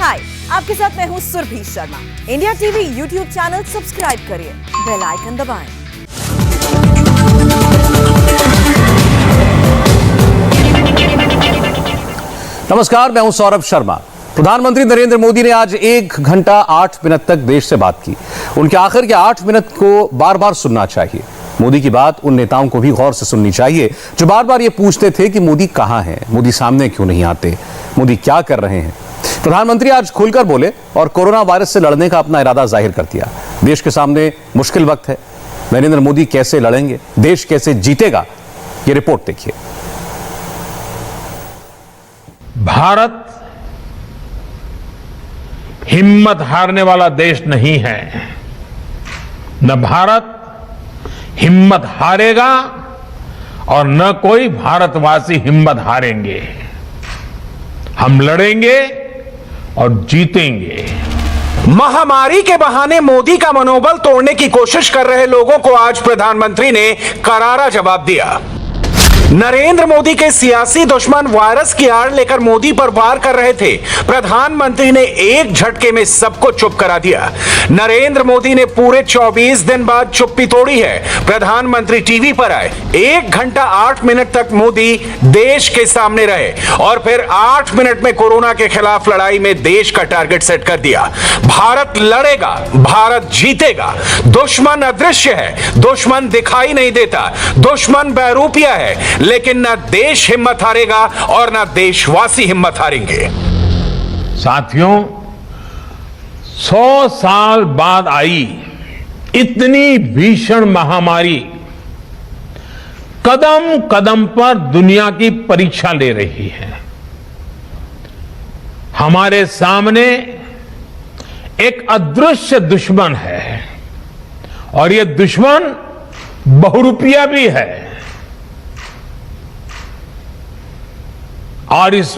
हाय, आपके साथ मैं हूँ Surabhi Sharma. India TV YouTube channel subscribe करिए, बेल आइकन दबाएं। नमस्कार, मैं हूं सौरभ शर्मा। प्रधानमंत्री नरेंद्र मोदी ने आज 1 घंटा 8 मिनट तक देश से बात की। उनके आखिर के 8 मिनट को बार बार सुनना चाहिए। मोदी की बात उन नेताओं को भी गौर से सुननी चाहिए जो बार बार ये पूछते थे कि मोदी कहां हैं, मोदी सामने क्यों नहीं आते, मोदी क्या कर रहे हैं। प्रधानमंत्री आज खुलकर बोले और कोरोना वायरस से लड़ने का अपना इरादा जाहिर कर दिया। देश के सामने मुश्किल वक्त है। नरेंद्र मोदी कैसे लड़ेंगे, देश कैसे जीतेगा, ये रिपोर्ट देखिए। भारत हिम्मत हारने वाला देश नहीं है। न भारत हिम्मत हारेगा और न कोई भारतवासी हिम्मत हारेंगे। हम लड़ेंगे और जीतेंगे। महामारी के बहाने मोदी का मनोबल तोड़ने की कोशिश कर रहे लोगों को आज प्रधानमंत्री ने करारा जवाब दिया। नरेंद्र मोदी के सियासी दुश्मन वायरस की आड़ लेकर मोदी पर वार कर रहे थे। प्रधानमंत्री ने एक झटके में सबको चुप करा दिया। नरेंद्र मोदी ने पूरे 24 दिन बाद चुप्पी तोड़ी है। प्रधानमंत्री टीवी पर आए। 1 घंटा 8 मिनट तक मोदी देश के सामने रहे और फिर 8 मिनट में कोरोना के खिलाफ लड़ाई में देश का टारगेट सेट कर दिया। भारत लड़ेगा, भारत जीतेगा। दुश्मन अदृश्य है, दुश्मन दिखाई नहीं देता, दुश्मन बहरूपिया है, लेकिन न देश हिम्मत हारेगा और न देशवासी हिम्मत हारेंगे। साथियों, 100 साल बाद आई इतनी भीषण महामारी कदम कदम पर दुनिया की परीक्षा ले रही है। हमारे सामने एक अदृश्य दुश्मन है और यह दुश्मन बहुरूपिया भी है। और इस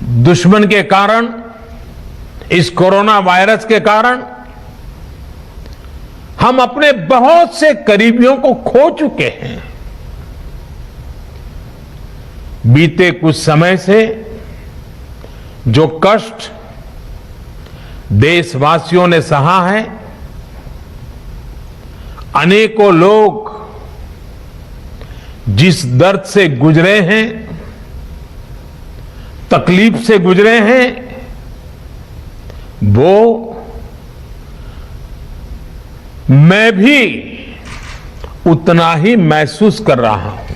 दुश्मन के कारण, इस कोरोना वायरस के कारण हम अपने बहुत से करीबियों को खो चुके हैं। बीते कुछ समय से जो कष्ट देशवासियों ने सहा है, अनेकों लोग जिस दर्द से गुजरे हैं, तकलीफ से गुजरे हैं, वो मैं भी उतना ही महसूस कर रहा हूं।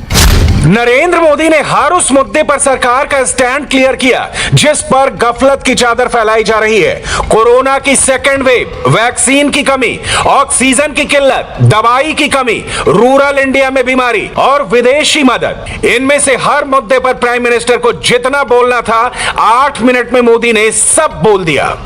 नरेंद्र मोदी ने हर उस मुद्दे पर सरकार का स्टैंड क्लियर किया जिस पर गफलत की चादर फैलाई जा रही है। कोरोना की सेकेंड वेव, वैक्सीन की कमी, ऑक्सीजन की किल्लत, दवाई की कमी, रूरल इंडिया में बीमारी और विदेशी मदद। इनमें से हर मुद्दे पर प्राइम मिनिस्टर को जितना बोलना था, 8 मिनट में मोदी ने सब बोल दिया।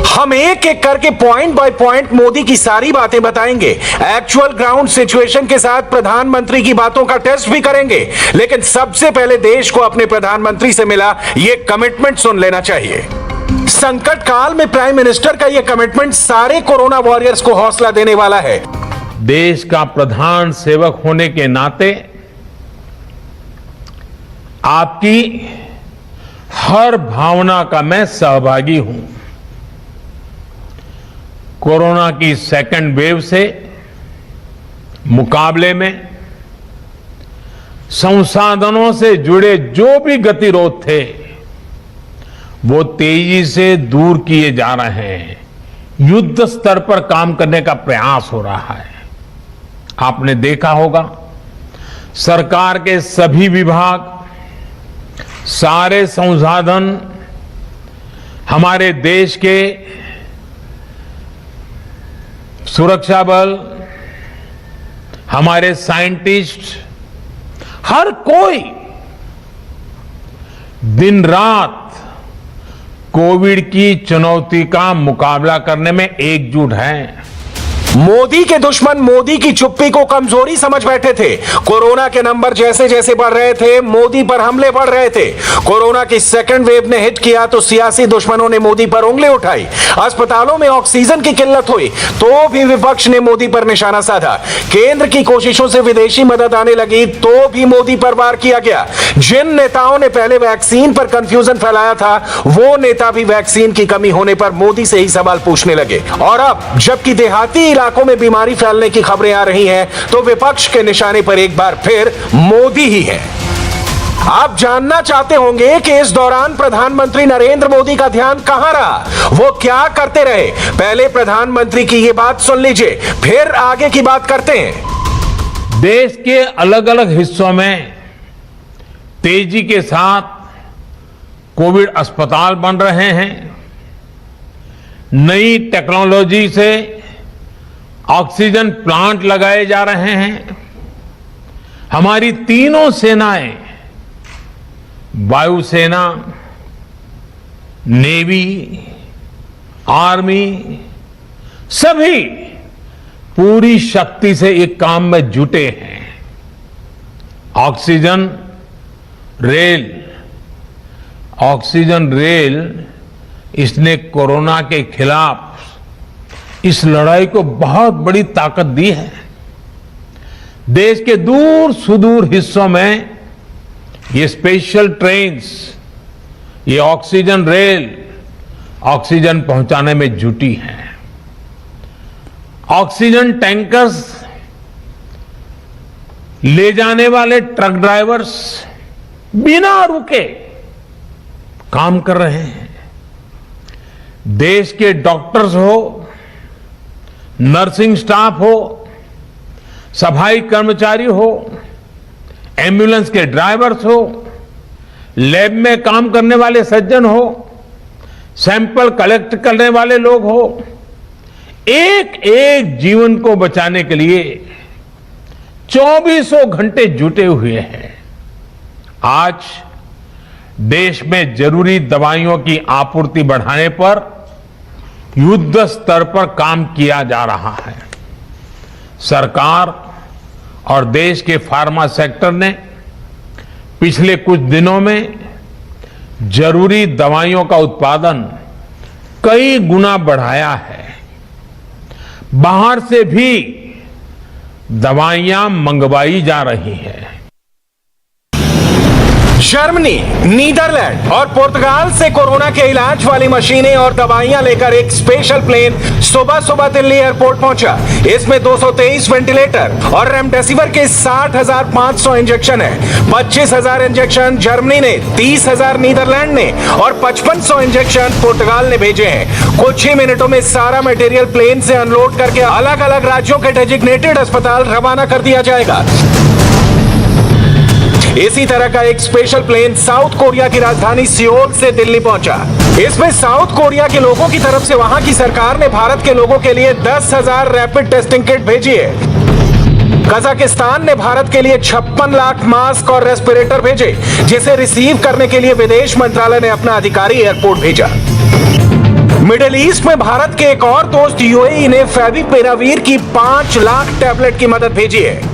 हम एक एक करके पॉइंट बाय पॉइंट मोदी की सारी बातें बताएंगे। एक्चुअल ग्राउंड सिचुएशन के साथ प्रधानमंत्री की बातों का टेस्ट भी करेंगे। लेकिन सबसे पहले देश को अपने प्रधानमंत्री से मिला यह कमिटमेंट सुन लेना चाहिए। संकट काल में प्राइम मिनिस्टर का यह कमिटमेंट सारे कोरोना वॉरियर्स को हौसला देने वाला है। देश का प्रधान सेवक होने के नाते आपकी हर भावना का मैं सहभागी हूं। कोरोना की सेकेंड वेव से मुकाबले में संसाधनों से जुड़े जो भी गतिरोध थे, वो तेजी से दूर किए जा रहे हैं। युद्ध स्तर पर काम करने का प्रयास हो रहा है। आपने देखा होगा, सरकार के सभी विभाग, सारे संसाधन, हमारे देश के सुरक्षा बल, हमारे साइंटिस्ट, हर कोई दिन रात कोविड की चुनौती का मुकाबला करने में एकजुट है। मोदी के दुश्मन मोदी की चुप्पी को कमजोरी समझ बैठे थे। कोरोना के नंबर जैसे जैसे बढ़ रहे थे, मोदी पर हमले बढ़ रहे थे। कोरोना की सेकंड वेव ने हिट किया तो सियासी दुश्मनों ने मोदी पर उंगली उठाई। अस्पतालों में ऑक्सीजन की किल्लत हुई तो भी विपक्ष ने मोदी पर निशाना साधा। केंद्र की कोशिशों से विदेशी मदद आने लगी तो भी मोदी पर वार किया गया। जिन नेताओं ने पहले वैक्सीन पर कंफ्यूजन फैलाया था, वो नेता भी वैक्सीन की कमी होने पर मोदी से ही सवाल पूछने लगे। और अब जबकि देहाती इलाकों में बीमारी फैलने की खबरें आ रही हैं, तो विपक्ष के निशाने पर एक बार फिर मोदी ही है। आप जानना चाहते होंगे कि इस दौरान प्रधानमंत्री नरेंद्र मोदी का ध्यान कहां रहा, वो क्या करते रहे। पहले प्रधानमंत्री की ये बात सुन लीजिए, फिर आगे की बात करते हैं। देश के अलग अलग हिस्सों में तेजी के साथ कोविड अस्पताल बन रहे हैं। नई टेक्नोलॉजी से ऑक्सीजन प्लांट लगाए जा रहे हैं। हमारी तीनों सेनाएं, वायुसेना, नेवी, आर्मी, सभी पूरी शक्ति से एक काम में जुटे हैं। ऑक्सीजन रेल इसने कोरोना के खिलाफ इस लड़ाई को बहुत बड़ी ताकत दी है। देश के दूर सुदूर हिस्सों में ये स्पेशल ट्रेन्स, ये ऑक्सीजन रेल ऑक्सीजन पहुंचाने में जुटी हैं। ऑक्सीजन टैंकर्स ले जाने वाले ट्रक ड्राइवर्स बिना रुके काम कर रहे हैं। देश के डॉक्टर्स हो, नर्सिंग स्टाफ हो, सफाई कर्मचारी हो, एम्बुलेंस के ड्राइवर्स हो, लैब में काम करने वाले सज्जन हो, सैंपल कलेक्ट करने वाले लोग हो, एक एक जीवन को बचाने के लिए 24 घंटे जुटे हुए हैं। आज देश में जरूरी दवाइयों की आपूर्ति बढ़ाने पर युद्ध स्तर पर काम किया जा रहा है। सरकार और देश के फार्मा सेक्टर ने पिछले कुछ दिनों में जरूरी दवाइयों का उत्पादन कई गुना बढ़ाया है। बाहर से भी दवाइयां मंगवाई जा रही हैं। जर्मनी, नीदरलैंड और पुर्तगाल से कोरोना के इलाज वाली मशीनें और दवाइयां लेकर एक स्पेशल प्लेन सुबह सुबह दिल्ली एयरपोर्ट पहुंचा। इसमें 223 वेंटिलेटर और रेमडेसिविर के 60,500 इंजेक्शन है। 25,000 इंजेक्शन जर्मनी ने, 30,000 नीदरलैंड ने और 5500 इंजेक्शन पुर्तगाल ने भेजे हैं। कुछ ही मिनटों में सारा मटेरियल प्लेन से अनलोड करके अलग अलग राज्यों के डेजिग्नेटेड अस्पताल रवाना कर दिया जाएगा। इसी तरह का एक स्पेशल प्लेन साउथ कोरिया की राजधानी सियोल से दिल्ली पहुंचा। इसमें साउथ कोरिया के लोगों की तरफ से वहां की सरकार ने भारत के लोगों के लिए 10,000 रैपिड टेस्टिंग किट भेजी है। कजाकिस्तान ने भारत के लिए 56 लाख मास्क और रेस्पिरेटर भेजे, जिसे रिसीव करने के लिए विदेश मंत्रालय ने अपना अधिकारी एयरपोर्ट भेजा। मिडिल ईस्ट में भारत के एक और दोस्त यूएई ने फेविपिरावीर की 5 लाख टैबलेट की मदद भेजी है।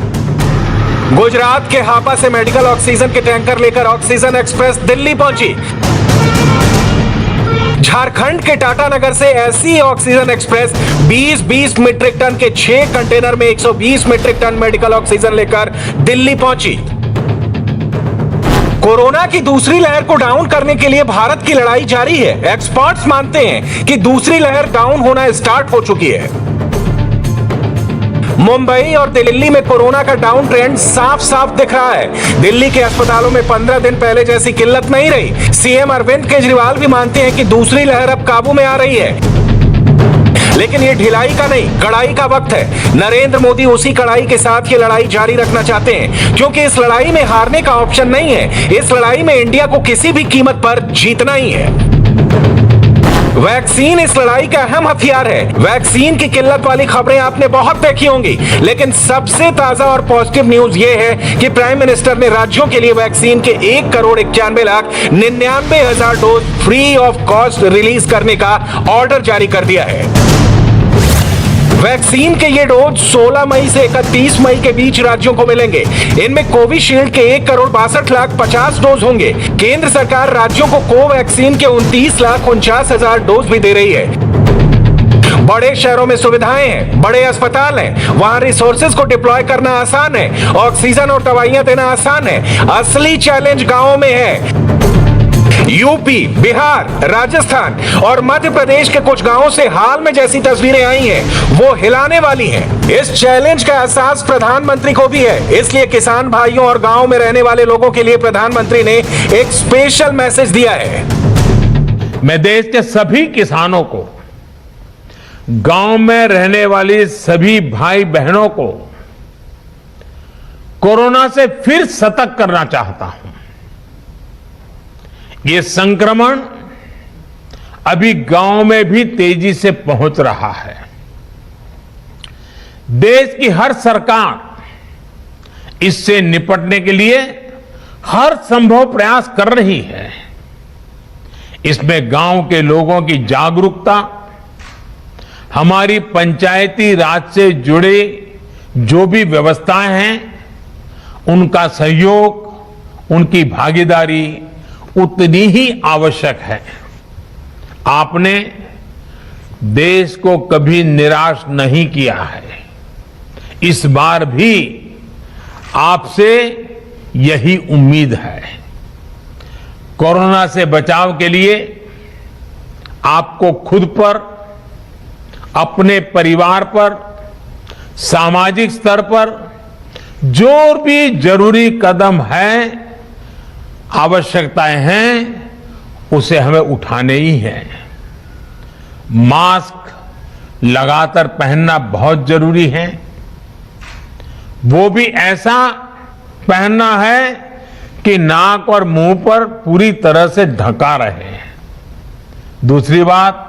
गुजरात के हापा से मेडिकल ऑक्सीजन के टैंकर लेकर ऑक्सीजन एक्सप्रेस दिल्ली पहुंची। झारखंड के टाटानगर से ऐसी ऑक्सीजन एक्सप्रेस 20-20 मीट्रिक टन के 6 कंटेनर में 120 मीट्रिक टन मेडिकल ऑक्सीजन लेकर दिल्ली पहुंची। कोरोना की दूसरी लहर को डाउन करने के लिए भारत की लड़ाई जारी है। एक्सपर्ट्स मानते हैं कि दूसरी लहर डाउन होना स्टार्ट हो चुकी है। मुंबई और दिल्ली में कोरोना का डाउन ट्रेंड साफ साफ दिख रहा है। दिल्ली के अस्पतालों में 15 दिन पहले जैसी किल्लत नहीं रही। सीएम अरविंद केजरीवाल भी मानते हैं कि दूसरी लहर अब काबू में आ रही है। लेकिन ये ढिलाई का नहीं, कड़ाई का वक्त है। नरेंद्र मोदी उसी कड़ाई के साथ ये लड़ाई जारी रखना चाहते हैं, क्योंकि इस लड़ाई में हारने का ऑप्शन नहीं है। इस लड़ाई में इंडिया को किसी भी कीमत पर जीतना ही है। वैक्सीन इस लड़ाई का अहम हथियार है। वैक्सीन की किल्लत वाली खबरें आपने बहुत देखी होंगी, लेकिन सबसे ताजा और पॉजिटिव न्यूज ये है कि प्राइम मिनिस्टर ने राज्यों के लिए वैक्सीन के 1,91,99,000 dose free of cost release करने का ऑर्डर जारी कर दिया है। वैक्सीन के ये डोज 16 मई से 31 मई के बीच राज्यों को मिलेंगे। इनमें कोविशील्ड के 1,62,50,00 डोज होंगे। केंद्र सरकार राज्यों को कोवैक्सीन के 29,49,000 डोज भी दे रही है। बड़े शहरों में सुविधाएं हैं, बड़े अस्पताल हैं, वहां रिसोर्सेज को डिप्लॉय करना आसान है, ऑक्सीजन और दवाइयां देना आसान है। असली चैलेंज गांवों में है। यूपी, बिहार, राजस्थान और मध्य प्रदेश के कुछ गांवों से हाल में जैसी तस्वीरें आई हैं, वो हिलाने वाली हैं। इस चैलेंज का एहसास प्रधानमंत्री को भी है, इसलिए किसान भाइयों और गांव में रहने वाले लोगों के लिए प्रधानमंत्री ने एक स्पेशल मैसेज दिया है। मैं देश के सभी किसानों को, गांव में रहने वाली सभी भाई बहनों को कोरोना से फिर सतर्क करना चाहता हूं। ये संक्रमण अभी गांव में भी तेजी से पहुंच रहा है। देश की हर सरकार इससे निपटने के लिए हर संभव प्रयास कर रही है। इसमें गांव के लोगों की जागरूकता, हमारी पंचायती राज से जुड़े जो भी व्यवस्थाएं हैं, उनका सहयोग, उनकी भागीदारी उतनी ही आवश्यक है। आपने देश को कभी निराश नहीं किया है। इस बार भी आपसे यही उम्मीद है। कोरोना से बचाव के लिए आपको खुद पर, अपने परिवार पर, सामाजिक स्तर पर जो भी जरूरी कदम है, आवश्यकताएं हैं, उसे हमें उठाने ही हैं। मास्क लगातार पहनना बहुत जरूरी है। वो भी ऐसा पहनना है कि नाक और मुंह पर पूरी तरह से ढका रहे। दूसरी बात,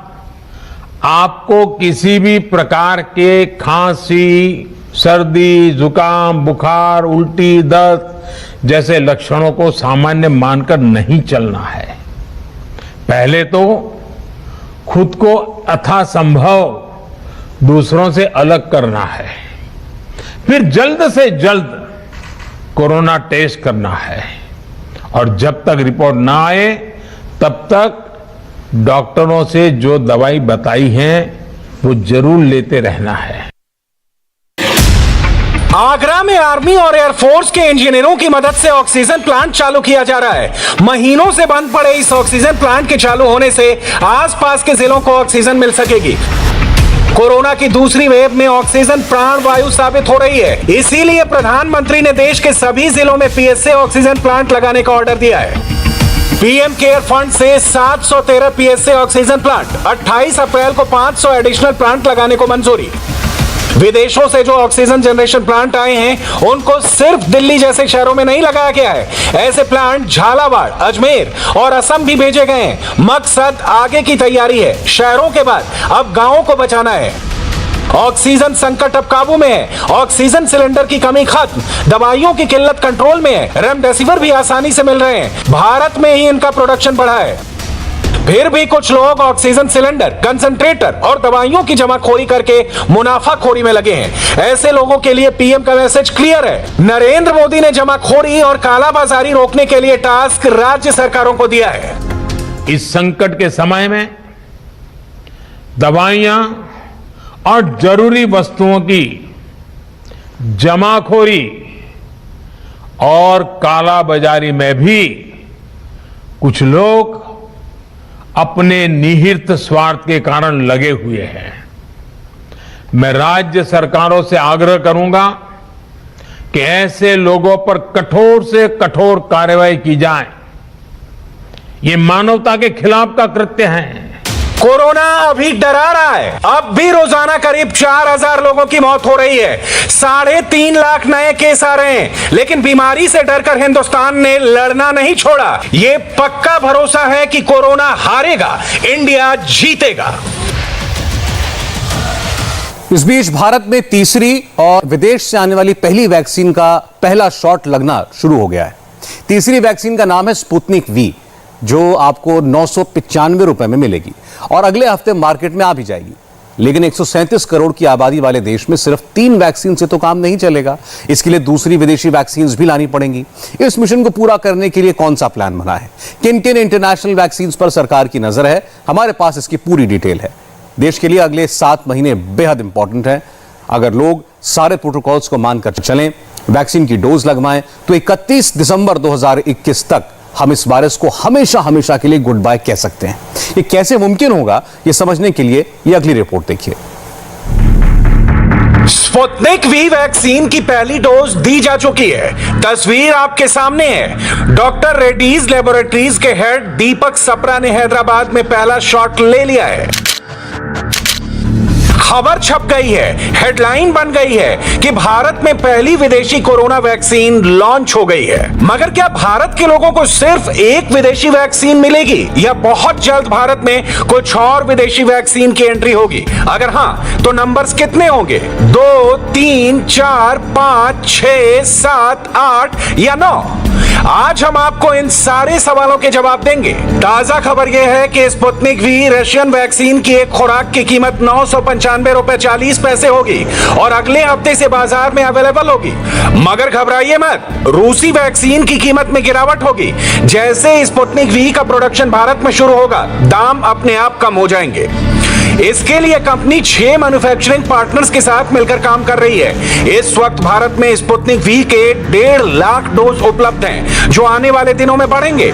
आपको किसी भी प्रकार के खांसी, सर्दी, जुकाम, बुखार, उल्टी, दस्त जैसे लक्षणों को सामान्य मानकर नहीं चलना है। पहले तो खुद को यथासंभव दूसरों से अलग करना है, फिर जल्द से जल्द कोरोना टेस्ट करना है, और जब तक रिपोर्ट ना आए तब तक डॉक्टरों से जो दवाई बताई है वो जरूर लेते रहना है। आगरा में आर्मी और एयरफोर्स के इंजीनियरों की मदद से ऑक्सीजन प्लांट चालू किया जा रहा है। महीनों से बंद पड़े इस ऑक्सीजन प्लांट के चालू होने से आसपास के जिलों को ऑक्सीजन मिल सकेगी। कोरोना की दूसरी वेव में ऑक्सीजन प्राण वायु साबित हो रही है, इसीलिए प्रधानमंत्री ने देश के सभी जिलों में पीएसए ऑक्सीजन प्लांट लगाने का ऑर्डर दिया है। पीएम केयर फंड से 713 पीएसए ऑक्सीजन प्लांट, 28 अप्रैल को 500 एडिशनल प्लांट लगाने को मंजूरी। विदेशों से जो ऑक्सीजन जनरेशन प्लांट आए हैं, उनको सिर्फ दिल्ली जैसे शहरों में नहीं लगाया गया है। ऐसे प्लांट झालावाड़, अजमेर और असम भी भेजे गए हैं। मकसद आगे की तैयारी है। शहरों के बाद अब गांवों को बचाना है। ऑक्सीजन संकट अब काबू में है। ऑक्सीजन सिलेंडर की कमी खत्म, दवाइयों की किल्लत कंट्रोल में है, रेमडेसिविर भी आसानी से मिल रहे हैं। भारत में ही इनका प्रोडक्शन बढ़ा है। फिर भी कुछ लोग ऑक्सीजन सिलेंडर, कंसंट्रेटर और दवाइयों की जमाखोरी करके मुनाफाखोरी में लगे हैं। ऐसे लोगों के लिए पीएम का मैसेज क्लियर है। नरेंद्र मोदी ने जमाखोरी और कालाबाजारी रोकने के लिए टास्क राज्य सरकारों को दिया है। इस संकट के समय में दवाइयां और जरूरी वस्तुओं की जमाखोरी और कालाबाजारी में भी कुछ लोग अपने निहित स्वार्थ के कारण लगे हुए हैं। मैं राज्य सरकारों से आग्रह करूंगा कि ऐसे लोगों पर कठोर से कठोर कार्रवाई की जाए। ये मानवता के खिलाफ का कृत्य है। कोरोना अभी डरा रहा है। अब भी रोजाना करीब 4000 लोगों की मौत हो रही है। 3.5 लाख नए केस आ रहे हैं, लेकिन बीमारी से डरकर हिंदुस्तान ने लड़ना नहीं छोड़ा। ये पक्का भरोसा है कि कोरोना हारेगा, इंडिया जीतेगा। इस बीच भारत में तीसरी और विदेश से आने वाली पहली वैक्सीन का पहला शॉट लगना शुरू हो गया है। तीसरी वैक्सीन का नाम है स्पुतनिक वी, जो आपको 995 रुपए में मिलेगी और अगले हफ्ते मार्केट में आ भी जाएगी। लेकिन 137 करोड़ की आबादी वाले देश में सिर्फ 3 वैक्सीन से तो काम नहीं चलेगा। इसके लिए दूसरी विदेशी वैक्सीन भी लानी पड़ेंगी। इस मिशन को पूरा करने के लिए कौन सा प्लान बना है, किन किन इंटरनेशनल वैक्सीन पर सरकार की नजर है, हमारे पास इसकी पूरी डिटेल है। देश के लिए अगले 7 महीने बेहद इंपॉर्टेंट है। अगर लोग सारे प्रोटोकॉल्स को मानकर चलें, वैक्सीन की डोज लगवाएं, तो 31 दिसंबर 2021 तक हम इस वायरस को हमेशा हमेशा के लिए गुड बाय कह सकते हैं। ये कैसे मुमकिन होगा, ये समझने के लिए ये अगली रिपोर्ट देखिए। स्पुतनिक वी वैक्सीन की पहली डोज दी जा चुकी है। तस्वीर आपके सामने है। डॉक्टर रेड्डीज लेबोरेटरीज के हेड दीपक सप्रा ने हैदराबाद में पहला शॉट ले लिया है। खबर छप गई है, हेडलाइन बन गई है कि भारत में पहली विदेशी कोरोना वैक्सीन लॉन्च हो गई है। मगर क्या भारत के लोगों को सिर्फ एक विदेशी वैक्सीन मिलेगी या बहुत जल्द भारत में कुछ और विदेशी वैक्सीन की एंट्री होगी? अगर हां, तो नंबर्स कितने होंगे? 2, 3, 4, 5, 6, 7, 8 या 9? आज हम आपको इन सारे सवालों के जवाब देंगे। ताजा खबर यह है कि स्पुतनिक वी रशियन वैक्सीन की एक खुराक की कीमत 995 रुपए 40 पैसे होगी और अगले हफ्ते से बाजार में अवेलेबल होगी। मगर घबराइए मत, रूसी वैक्सीन की कीमत में गिरावट होगी। जैसे स्पुतनिक वी का प्रोडक्शन भारत में शुरू होगा, दाम अपने आप कम हो जाएंगे। इसके लिए कंपनी 6 मैन्युफैक्चरिंग पार्टनर्स के साथ मिलकर काम कर रही है। इस वक्त भारत में स्पुतनिक वी के 1.5 लाख डोज उपलब्ध हैं, जो आने वाले दिनों में बढ़ेंगे।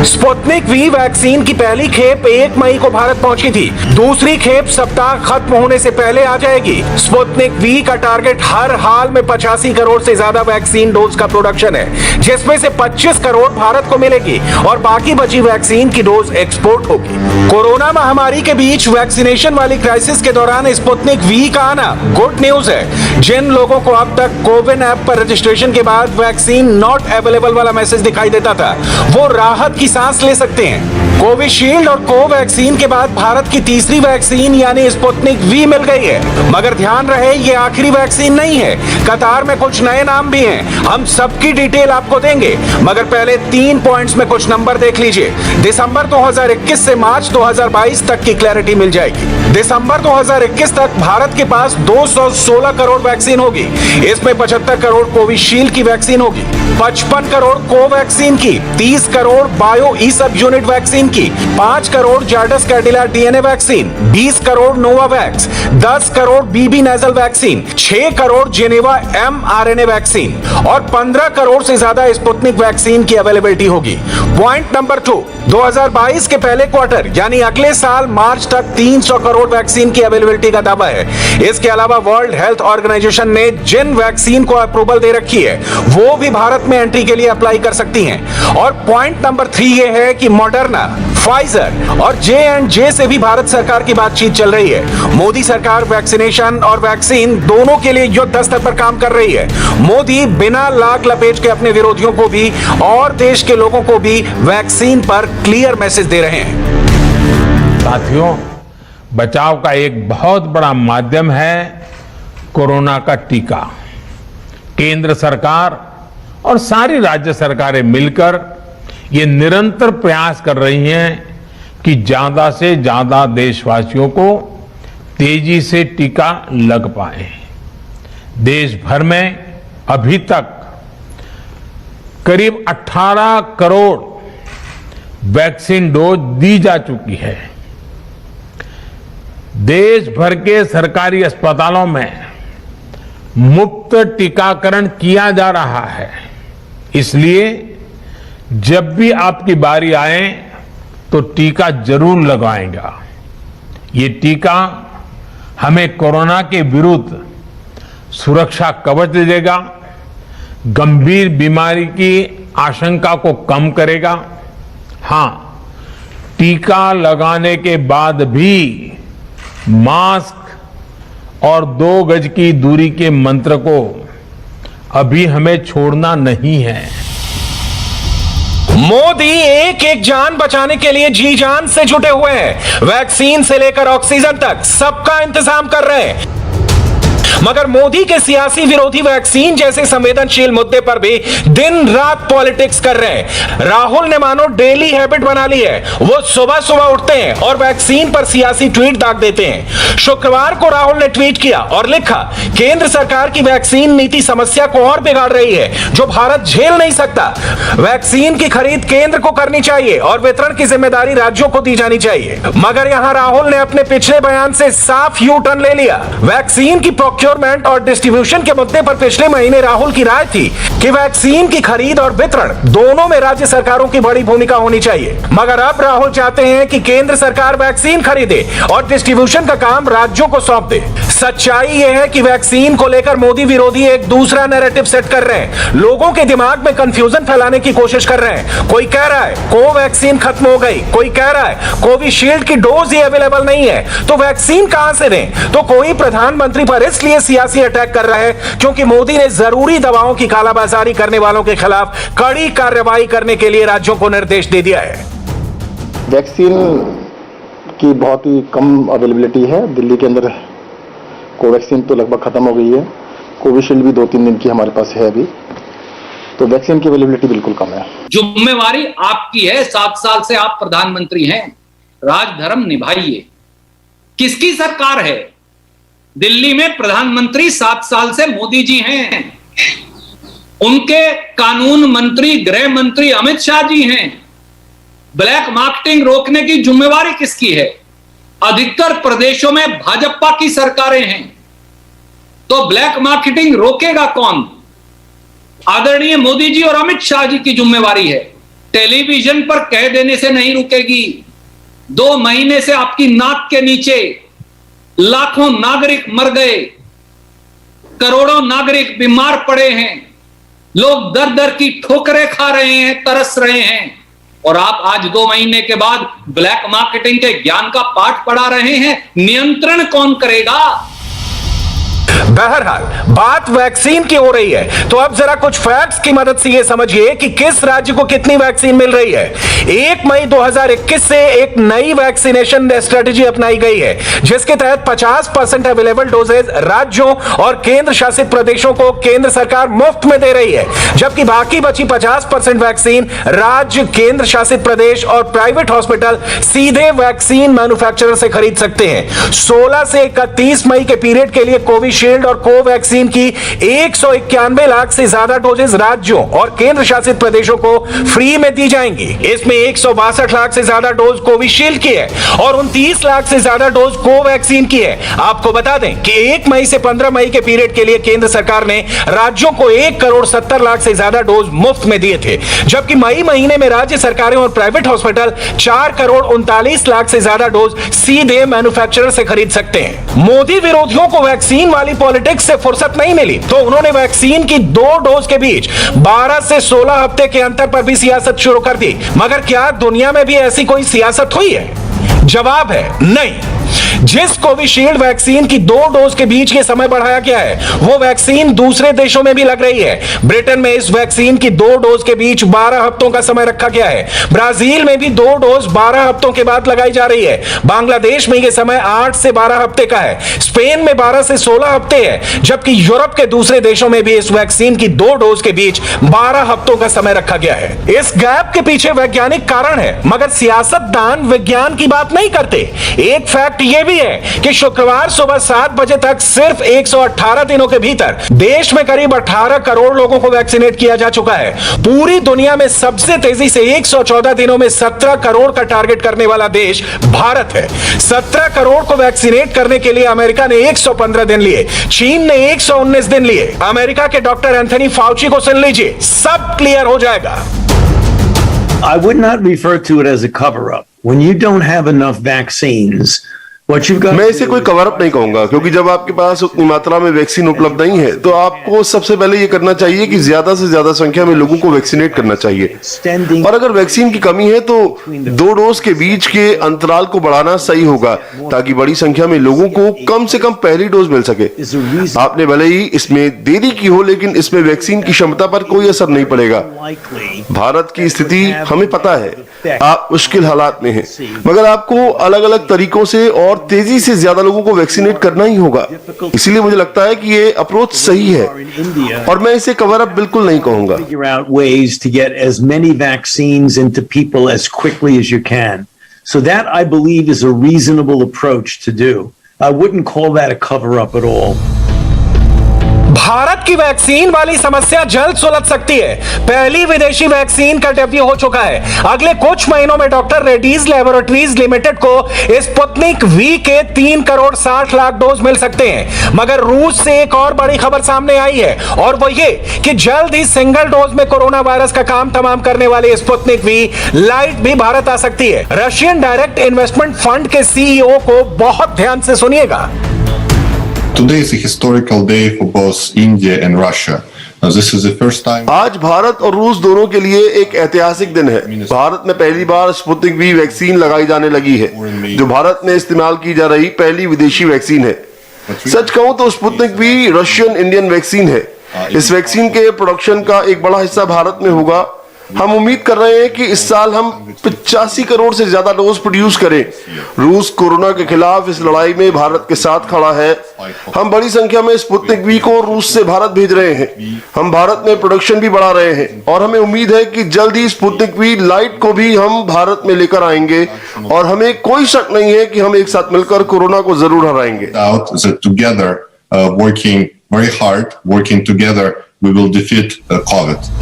स्पुतनिक वी वैक्सीन की पहली खेप 1 मई को भारत पहुंची थी। दूसरी खेप सप्ताह खत्म होने से पहले आ जाएगी। स्पुतनिक वी का टारगेट हर हाल में 85 करोड़ से ज्यादा वैक्सीन डोज का प्रोडक्शन है, जिसमें से 25 करोड़ भारत को मिलेगी और बाकी बची वैक्सीन की डोज एक्सपोर्ट होगी। कोरोना महामारी के बीच वैक्सीनेशन वाली क्राइसिस के दौरान स्पुतनिक वी का आना गुड न्यूज है। जिन लोगों को अब तक कोविन ऐप पर रजिस्ट्रेशन के बाद वैक्सीन नॉट अवेलेबल वाला मैसेज दिखाई देता था, वो राहत की सांस ले सकते हैं। कोविशील्ड और कोवैक्सीन के बाद भारत की तीसरी वैक्सीन यानी स्पुतनिक वी मिल गई है। मगर ध्यान रहे, ये आखिरी वैक्सीन नहीं है। कतार में कुछ नए नाम भी हैं। हम सबकी डिटेल आपको देंगे, मगर पहले 3 पॉइंट्स में कुछ नंबर देख लीजिए। दिसंबर 2021 से मार्च 2022 तक की क्लैरिटी मिल जाएगी। दिसंबर 2021 तक भारत के पास 216 करोड़ वैक्सीन होगी। इसमें 75 करोड़ कोविशील्ड की वैक्सीन होगी, 55 करोड़ कोवैक्सीन की, 30 करोड़ बायो ई सब यूनिट वैक्सीन की, 5 crore Zydus Cadila DNA vaccine, 20 crore Novavax, 10 crore BB nasal vaccine, 6 crore Gennova mRNA vaccine और 15 करोड़ से ज्यादा स्पुतनिक वैक्सीन की अवेलेबिलिटी होगी। पॉइंट नंबर 2, 2022 के पहले क्वार्टर यानी अगले साल मार्च तक 300 करोड़ वैक्सीन की अवेलेबिलिटी का दावा है। इसके अलावा वर्ल्ड हेल्थ ऑर्गेनाइजेशन ने जिन वैक्सीन को अप्रूवल दे रखी है, वो भी भारत में एंट्री के लिए अप्लाई कर सकती हैं। और पॉइंट नंबर 3 ये है कि मॉडर्ना, फाइजर और J&J से भी भारत सरकार की बातचीत चल रही है। मोदी सरकार वैक्सीनेशन और वैक्सीन दोनों के लिए युद्ध स्तर पर काम कर रही है। मोदी बिना लाग लपेट के अपने विरोधियों को भी और देश के लोगों को भी वैक्सीन पर क्लियर मैसेज दे रहे हैं। साथियों, बचाव का एक बहुत बड़ा माध्यम है कोरोना का टीका। केंद्र सरकार और सारी राज्य सरकारें मिलकर ये निरंतर प्रयास कर रही हैं कि ज्यादा से ज्यादा देशवासियों को तेजी से टीका लग पाए। देश भर में अभी तक करीब 18 करोड़ वैक्सीन डोज दी जा चुकी है। देश भर के सरकारी अस्पतालों में मुफ्त टीकाकरण किया जा रहा है। इसलिए जब भी आपकी बारी आए तो टीका जरूर लगवाएंगा। ये टीका हमें कोरोना के विरुद्ध सुरक्षा कवच देगा, गंभीर बीमारी की आशंका को कम करेगा। हां, टीका लगाने के बाद भी मास्क और 2 गज की दूरी के मंत्र को अभी हमें छोड़ना नहीं है। मोदी एक एक जान बचाने के लिए जी जान से जुटे हुए हैं। वैक्सीन से लेकर ऑक्सीजन तक सबका इंतजाम कर रहे हैं। मगर मोदी के सियासी विरोधी वैक्सीन जैसे संवेदनशील मुद्दे पर भी दिन रात पॉलिटिक्स कर रहे हैं। राहुल ने मानो डेली हैबिट बना ली है, वो सुबह सुबह उठते हैं और वैक्सीन पर सियासी ट्वीट दाग देते हैं। शुक्रवार को राहुल ने ट्वीट किया और लिखा, केंद्र सरकार की वैक्सीन नीति समस्या को और बिगाड़ रही है जो भारत झेल नहीं सकता। वैक्सीन की खरीद केंद्र को करनी चाहिए और वितरण की जिम्मेदारी राज्यों को दी जानी चाहिए। मगर यहां राहुल ने अपने पिछले बयान से साफ यू टर्न ले लिया। वैक्सीन की प्रोक्योरमेंट और डिस्ट्रीब्यूशन के मुद्दे पर पिछले महीने राहुल की राय थी कि वैक्सीन की खरीद और वितरण दोनों में राज्य सरकारों की बड़ी भूमिका होनी चाहिए। मगर अब राहुल चाहते हैं कि केंद्र सरकार वैक्सीन खरीदे और डिस्ट्रीब्यूशन का काम राज्यों को सौंप दे। सच्चाई यह है कि वैक्सीन को लेकर मोदी विरोधी एक दूसरा नैरेटिव सेट कर रहे हैं, लोगों के दिमाग में कंफ्यूजन फैलाने की कोशिश कर रहे हैं। कोई कह रहा है कोवैक्सीन खत्म हो गई, कोई कह रहा है कोविशील्ड की डोज ही अवेलेबल नहीं है, तो वैक्सीन कहां से दें? तो कोई प्रधानमंत्री पर इसलिए सियासी अटैक कर रहा है क्योंकि मोदी ने जरूरी दवाओं की कालाबाजारी करने वालों के खिलाफ कड़ी कार्रवाई करने के लिए राज्यों को निर्देश दे दिया है। वैक्सीन की बहुत ही कम अवेलेबिलिटी है। दिल्ली के अंदर कोवैक्सीन तो लगभग खत्म हो गई है, कोविशील्ड भी 2-3 दिन की हमारे पास है अभी, तो वैक्सीन की अवेलेबिलिटी बिल्कुल कम है। जिम्मेवारी आपकी है, 7 साल से आप प्रधानमंत्री हैं, राजधर्म निभाइए। किसकी सरकार है? दिल्ली में प्रधानमंत्री 7 साल से मोदी जी हैं, उनके कानून मंत्री गृह मंत्री अमित शाह जी हैं। ब्लैक मार्केटिंग रोकने की जिम्मेवारी किसकी है? अधिकतर प्रदेशों में भाजपा की सरकारें हैं, तो ब्लैक मार्केटिंग रोकेगा कौन? आदरणीय मोदी जी और अमित शाह जी की जिम्मेवारी है। टेलीविजन पर कह देने से नहीं रुकेगी। 2 महीने से आपकी नाक के नीचे लाखों नागरिक मर गए, करोड़ों नागरिक बीमार पड़े हैं, लोग दर दर की ठोकरें खा रहे हैं, तरस रहे हैं, और आप आज 2 महीने के बाद ब्लैक मार्केटिंग के ज्ञान का पाठ पढ़ा रहे हैं। नियंत्रण कौन करेगा? बहरहाल बात वैक्सीन की हो रही है, तो अब जरा कुछ फैक्ट्स की मदद से यह समझिए कि किस राज्य को कितनी वैक्सीन मिल रही है। 1 मई 2021 से एक नई वैक्सीनेशन स्ट्रेटेजी अपनाई गई है, जिसके तहत 50% अवेलेबल डोजेज राज्यों और केंद्र शासित प्रदेशों को केंद्र सरकार मुफ्त में दे रही है, जबकि बाकी बची 50% वैक्सीन राज्य, केंद्र शासित प्रदेश और प्राइवेट हॉस्पिटल सीधे वैक्सीन मैन्युफैक्चरर से खरीद सकते हैं। 16 से 31 मई के पीरियड के लिए कोविशील्ड और कोवैक्सीन की 191 लाख से ज्यादा डोजेज राज्यों और केंद्र शासित प्रदेशों को फ्री में दी जाएंगी। इसमें 162 लाख से ज्यादा डोज कोविशील्ड की है और 29 लाख से ज्यादा डोज कोवैक्सीन की है। आपको बता दें कि 1 मई से 15 मई के पीरियड के लिए केंद्र सरकार ने राज्यों को 1 करोड़ 70 लाख से ज्यादा डोज मुफ्त में दिए थे, जबकि मई महीने में राज्य सरकारें और प्राइवेट हॉस्पिटल 4 करोड़ 39 लाख से ज्यादा डोज सीधे मैन्युफैक्चरर से खरीद सकते हैं। मोदी विरोधियों को वैक्सीन वाली पॉलिटिक्स से फुर्सत नहीं मिली, तो उन्होंने वैक्सीन की 2 डोज के बीच 12 से 16 हफ्ते के अंतर पर भी सियासत शुरू कर दी। मगर क्या दुनिया में भी ऐसी कोई सियासत हुई है? जवाब है नहीं। जिस कोविशील्ड वैक्सीन की 2 डोज के बीच के समय बढ़ाया गया है, वो वैक्सीन दूसरे देशों में भी लग रही है। ब्रिटेन में इस वैक्सीन की 2 डोज के बीच 12 हफ्तों का समय रखा गया है। ब्राजील में भी 2 डोज 12 हफ्तों के बाद लगाई जा रही है। बांग्लादेश में यह समय 8 से 12 हफ्ते का है। स्पेन में 12 से 16 हफ्ते है, जबकि यूरोप के दूसरे देशों में भी इस वैक्सीन की 2 डोज के बीच 12 हफ्तों का समय रखा गया है। इस गैप के पीछे वैज्ञानिक कारण है, मगर सियासतदान विज्ञान की बात नहीं करते। एक फैक्ट यह भी है कि शुक्रवार सुबह 7 बजे तक सिर्फ 118 दिनों के भीतर देश में करीब 18 करोड़ लोगों को वैक्सीनेट किया जा चुका है। पूरी दुनिया में सबसे तेजी से 114 दिनों में 17 करोड़ का टारगेट करने वाला देश भारत है। 17 करोड़ को वैक्सीनेट करने के लिए अमेरिका ने 115 दिन लिए, चीन ने 119 दिन लिए। अमेरिका के डॉक्टर एंथनी फाउची को सुन लीजिए, सब क्लियर हो जाएगा। I would not refer to it as a cover-up. When you don't have enough vaccines, what you've got मैं इसे कोई कवर अप नहीं कहूंगा, क्योंकि जब आपके पास उतनी मात्रा में वैक्सीन उपलब्ध नहीं है, तो आपको सबसे पहले ये करना चाहिए कि ज्यादा से ज्यादा संख्या में लोगों को वैक्सीनेट करना चाहिए। और अगर वैक्सीन की कमी है तो 2 डोज के बीच के अंतराल को बढ़ाना सही होगा, ताकि बड़ी संख्या में लोगों को कम से कम पहली डोज मिल सके। आपने भले ही इसमें देरी की हो, लेकिन इसमें वैक्सीन की क्षमता पर कोई असर नहीं पड़ेगा। भारत की स्थिति हमें पता है, आप मुश्किल हालात में हैं, मगर आपको अलग अलग तरीकों से और और तेजी से ज्यादा लोगों को वैक्सीनेट करना ही होगा। इसीलिए मुझे लगता है कि ये अप्रोच सही है और मैं इसे कवर अप बिल्कुल नहीं कहूंगा। Figure out ways to get as many vaccines into people as quickly as you can. So that, I believe, is a reasonable approach to do. I wouldn't call that a cover-up at all. Bharat की vaccine वाली समस्या जल्द सुलझ सकती है। पहली विदेशी vaccine का डेब्यू हो चुका है। अगले कुछ महीनों में डॉक्टर रेड्डीज लैबोरेटरीज लिमिटेड को स्पुतनिक वी के 3 करोड़ 60 लाख डोज मिल सकते हैं। मगर रूस से एक और बड़ी खबर सामने आई है और वो ये कि जल्द ही सिंगल डोज में कोरोना वायरस का काम तमाम करने वाली स्पुतनिक वी लाइट भी भारत आ सकती है। रशियन डायरेक्ट इन्वेस्टमेंट फंड के सीईओ को बहुत ध्यान से सुनिएगा। Today is a historical day for both India and Russia. Now, this is the first time. आज भारत और रूस दोनों के लिए एक ऐतिहासिक दिन है। भारत में पहली बार स्पुतनिक वी वैक्सीन लगाई जाने लगी है, जो भारत में इस्तेमाल की जा रही पहली विदेशी वैक्सीन है। सच कहूं तो Sputnik V Russian Indian vaccine है। इस वैक्सीन के प्रोडक्शन का एक बड़ा हिस्सा भारत में होगा। हम उम्मीद कर रहे हैं कि इस साल हम 85 करोड़ से ज्यादा डोज प्रोड्यूस करें। रूस कोरोना के खिलाफ इस लड़ाई में भारत के साथ खड़ा है। हम बड़ी संख्या में स्पुतनिक वी को रूस से भारत भेज रहे हैं। हम भारत में प्रोडक्शन भी बढ़ा रहे हैं और हमें उम्मीद है कि जल्द ही स्पुतनिक वी लाइट को भी हम भारत में लेकर आएंगे और हमें कोई शक नहीं है कि हम एक साथ मिलकर कोरोना को जरूर हराएंगे। Working very hard, working together, we will defeat COVID.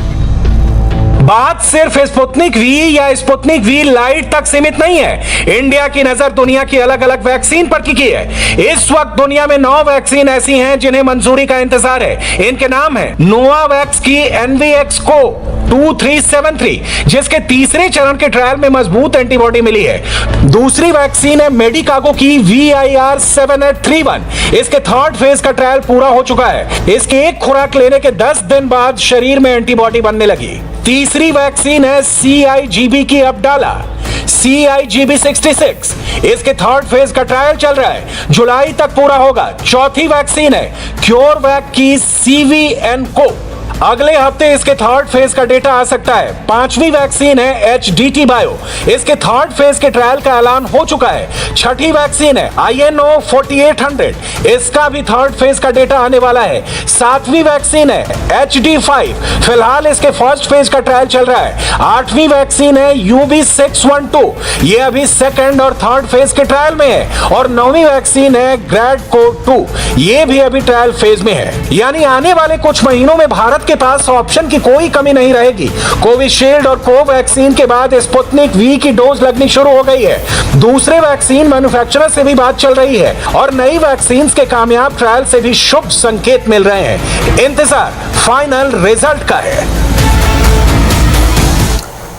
बात सिर्फ स्पुतनिक वी या स्पुतनिक वी लाइट तक सीमित नहीं है। इंडिया की नजर दुनिया की अलग अलग वैक्सीन पर टिकी है। इस वक्त दुनिया में 9 वैक्सीन ऐसी हैं जिन्हें मंजूरी का इंतजार है। इनके नाम है नोवावैक्स की NVX-CoV 2373, जिसके तीसरे चरण के ट्रायल में मजबूत एंटीबॉडी मिली है। दूसरी वैक्सीन है मेडिकागो की VIR-7831। इसके 3rd फेज का ट्रायल पूरा हो चुका है। इसकी एक खुराक लेने के 10 दिन बाद शरीर में एंटीबॉडी बनने लगी। तीसरी वैक्सीन है CIGB की अब्डाला CIGB 66। इसके 3rd फेज का ट्रायल चल रहा है, जुलाई तक पूरा होगा। चौथी वैक्सीन है क्योरवैक की CVNCo। अगले हफ्ते इसके 3rd फेज का डेटा आ सकता है। 5वीं वैक्सीन है HDT बायो। इसके 3rd फेज के ट्रायल का ऐलान हो चुका है। छठी वैक्सीन है INO 4800। इसका भी 3rd फेज का डेटा आने वाला है। 7वीं वैक्सीन है HD5। फिलहाल इसके 1st फेज का ट्रायल चल रहा है। 8वीं वैक्सीन है UB612। ये अभी 2nd और 3rd फेज के ट्रायल में है। और 9वीं वैक्सीन है GradCo-2। ये भी अभी ट्रायल फेज में है। यानी आने वाले कुछ महीनों में भारत के पास ऑप्शन की कोई कमी नहीं रहेगी। कोविशील्ड और कोवैक्सीन के बाद स्पुतनिक वी की डोज लगनी शुरू हो गई है। दूसरे वैक्सीन मैन्युफैक्चरर से भी बात चल रही है और नई वैक्सीन के कामयाब ट्रायल से भी शुभ संकेत मिल रहे हैं। इंतजार फाइनल रिजल्ट का है।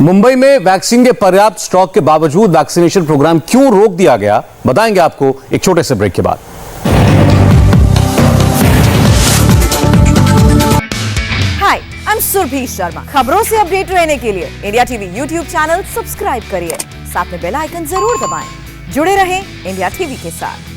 मुंबई में वैक्सीन के पर्याप्त स्टॉक के बावजूद वैक्सीनेशन प्रोग्राम क्यों रोक दिया गया, बताएंगे आपको एक छोटे से ब्रेक के बाद। I'm सुरभि शर्मा। खबरों से अपडेट रहने के लिए India TV YouTube channel subscribe करिए, साथ में बेल आइकन जरूर दबाएं। जुड़े रहें इंडिया टीवी के साथ।